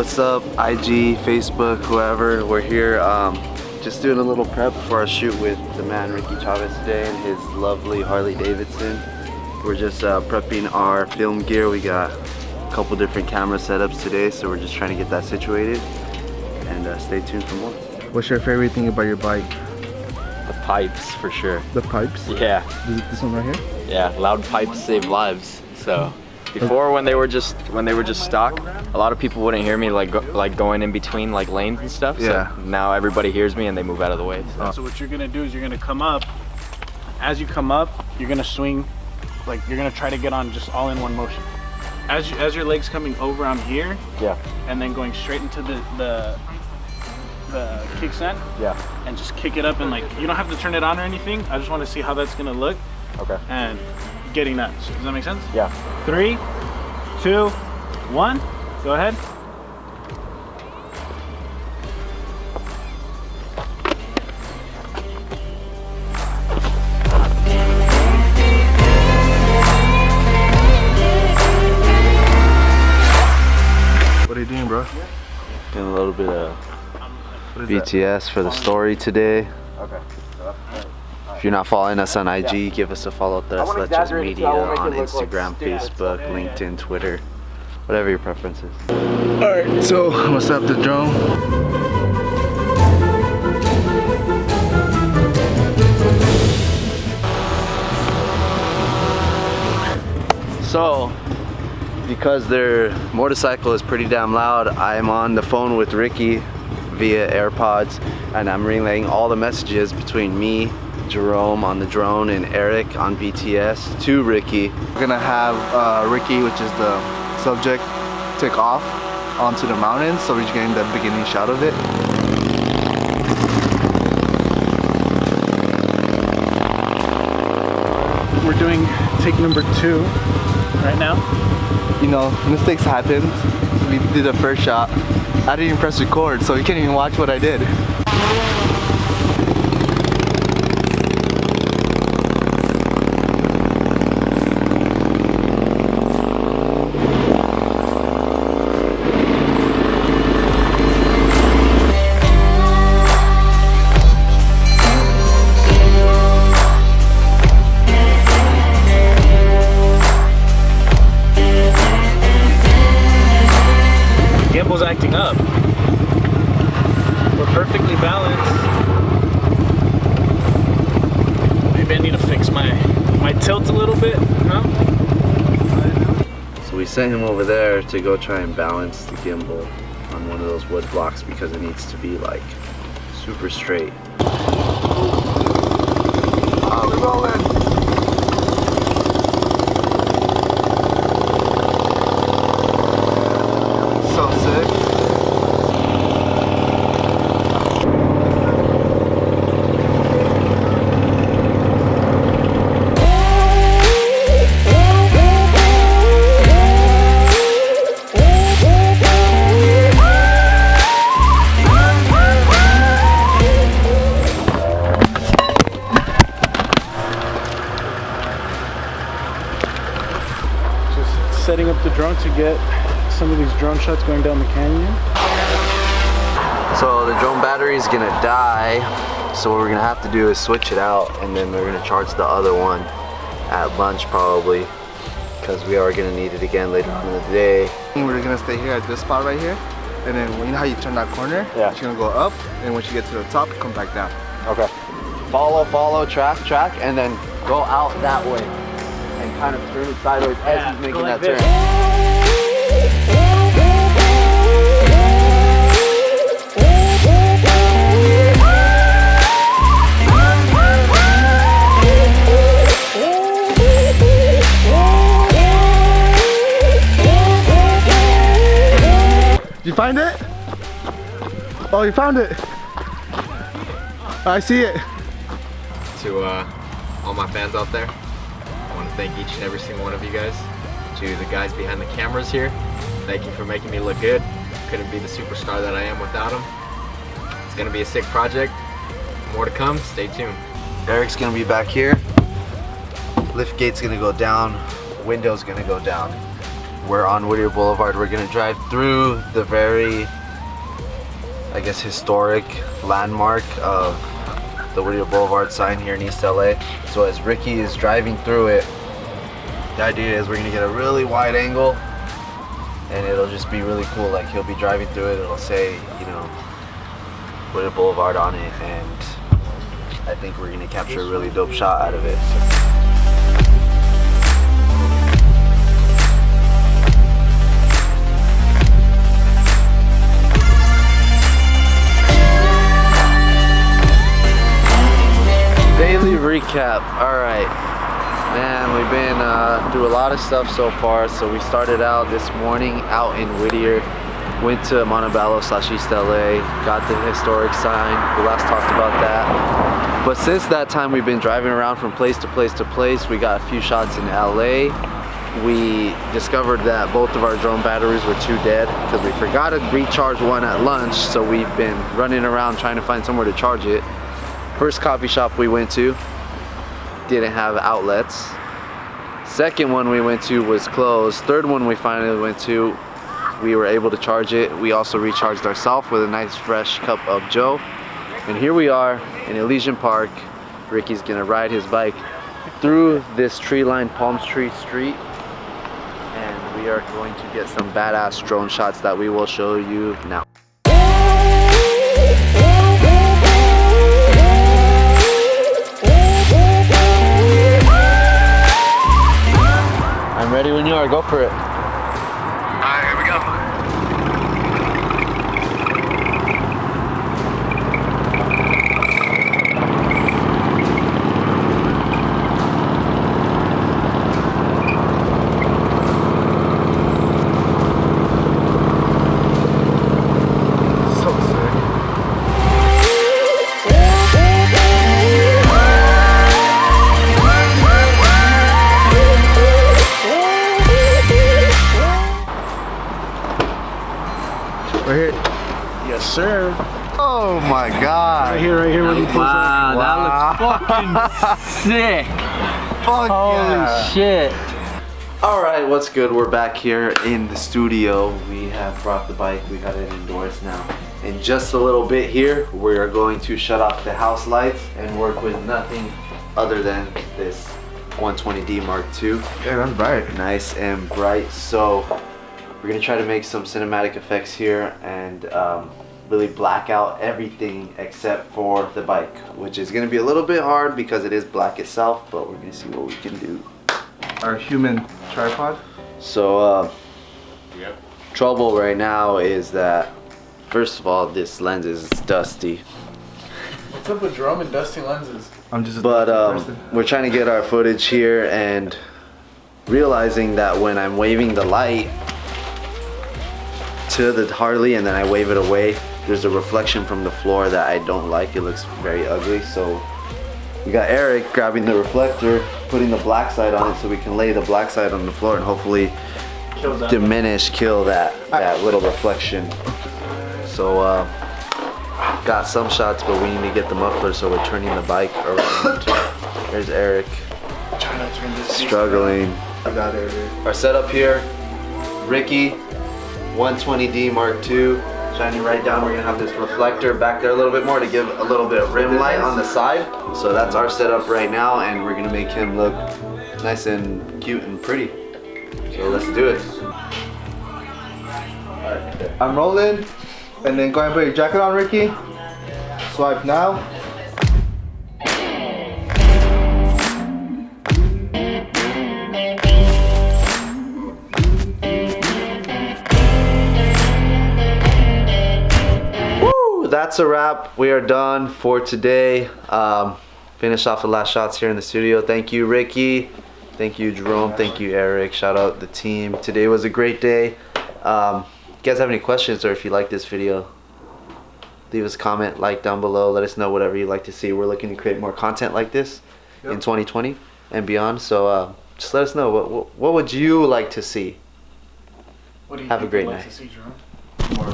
what's up, IG, Facebook, whoever. We're here just doing a little prep for our shoot with the man Ricky Chavez today and his lovely Harley Davidson. We're just prepping our film gear. We got a couple different camera setups today, so we're just trying to get that situated, and stay tuned for more. What's your favorite thing about your bike? The pipes, for sure. The pipes? Yeah. This one right here? Yeah, loud pipes save lives. So before, when they were just stock, a lot of people wouldn't hear me like going in between like lanes and stuff. Yeah. So now everybody hears me and they move out of the way. So what you're gonna do is you're gonna come up. As you come up, you're gonna swing, like you're gonna try to get on just all in one motion. As your legs coming over, I'm here. Yeah. And then going straight into the kickstand. Yeah. And just kick it up, and like you don't have to turn it on or anything. I just want to see how that's gonna look. Okay. And getting that. Does that make sense? Yeah. 3, 2, 1. Go ahead. What are you doing, bro? Doing a little bit of BTS for the story today. Okay. If you're not following us on IG, give us a follow at TresLeches Media on Instagram, Facebook, LinkedIn, Twitter, whatever your preference is. Alright, so I'm gonna set up the drone. So, because their motorcycle is pretty damn loud, I'm on the phone with Ricky via AirPods, and I'm relaying all the messages between me, Jerome on the drone, and Eric on BTS to Ricky. We're gonna have Ricky, which is the subject, take off onto the mountains, so we're just getting the beginning shot of it. We're doing take number 2 right now. You know, mistakes happen. We did the first shot. I didn't even press record, so you can't even watch what I did. Gimbal's acting up. We're perfectly balanced. Maybe I need to fix my tilt a little bit, huh? So we sent him over there to go try and balance the gimbal on one of those wood blocks because it needs to be like super straight. Oh, we're rolling. So sick. Just setting up the drone to get some of these drone shots going down the canyon. So the drone battery is gonna die, so what we're gonna have to do is switch it out, and then we're gonna charge the other one at lunch probably, because we are gonna need it again later on in the day. We're gonna stay here at this spot right here, and then you know how you turn that corner? Yeah. She's gonna go up, and when she gets to the top, come back down. Okay. Follow, track, and then go out that way, and kind of turn it sideways as he's making that turn. Did you find it? Oh, you found it. I see it. To all my fans out there, I want to thank each and every single one of you guys. To the guys behind the cameras here, thank you for making me look good. Couldn't be the superstar that I am without them. It's gonna be a sick project. More to come, stay tuned. Eric's gonna be back here. Lift gate's gonna go down, window's gonna go down. We're on Whittier Boulevard. We're gonna drive through the very, I guess, historic landmark of the Whittier Boulevard sign here in East LA. So as Ricky is driving through it, the idea is we're gonna get a really wide angle and it'll just be really cool. Like he'll be driving through it, it'll say, you know, Whittier Boulevard on it, and I think we're gonna capture a really dope shot out of it. Daily recap. Alright, man, we've been through a lot of stuff so far. So we started out this morning out in Whittier, went to Montebello / East LA, got the historic sign. We last talked about that. But since that time, we've been driving around from place to place to place. We got a few shots in LA. We discovered that both of our drone batteries were too dead because we forgot to recharge one at lunch. So we've been running around trying to find somewhere to charge it. First coffee shop we went to didn't have outlets. Second one we went to was closed. Third one we finally went to, we were able to charge it. We also recharged ourselves with a nice fresh cup of Joe. And here we are in Elysian Park. Ricky's gonna ride his bike through this tree-lined Palm Tree Street. And we are going to get some badass drone shots that we will show you now. I'm ready when you are, go for it. Alright, here we go. So sick. Right here. Yes, sir. Oh my god. Right here when you pull up. That looks fucking sick. Fuck yeah. Holy shit. Alright, what's good? We're back here in the studio. We have brought the bike, we got it indoors now. In just a little bit here, we are going to shut off the house lights and work with nothing other than this 120D Mark II. Yeah, that's bright. Nice and bright. So we're gonna try to make some cinematic effects here and really black out everything except for the bike, which is gonna be a little bit hard because it is black itself, but we're gonna see what we can do. Our human tripod. So trouble right now is that, first of all, this lens is dusty, What's up with drum and dusty lenses? I'm just a but person. we're trying to get our footage here and realizing that when I'm waving the light to the Harley and then I wave it away, there's a reflection from the floor that I don't like. It looks very ugly. So we got Eric grabbing the reflector, putting the black side on it so we can lay the black side on the floor and hopefully kill that little reflection. So got some shots, but we need to get the muffler, so we're turning the bike around. There's Eric Trying to turn this struggling. I got it. Our setup here, Ricky, 120D Mark II, shining right down. We're gonna have this reflector back there a little bit more to give a little bit of rim light on the side. So that's our setup right now, and we're gonna make him look nice and cute and pretty. So let's do it. I'm rolling, and then go ahead and put your jacket on, Ricky. Swipe now. That's a wrap. We are done for today. Finish off the last shots here in the studio. Thank you, Ricky. Thank you, Jerome. Thank you, Eric. Shout out the team. Today was a great day. If you guys have any questions or if you like this video, leave us a comment, like down below. Let us know whatever you'd like to see. We're looking to create more content like this in 2020 and beyond. So just let us know. What would you like to see? What do you Have a think great you'd like night. to see, Jerome? More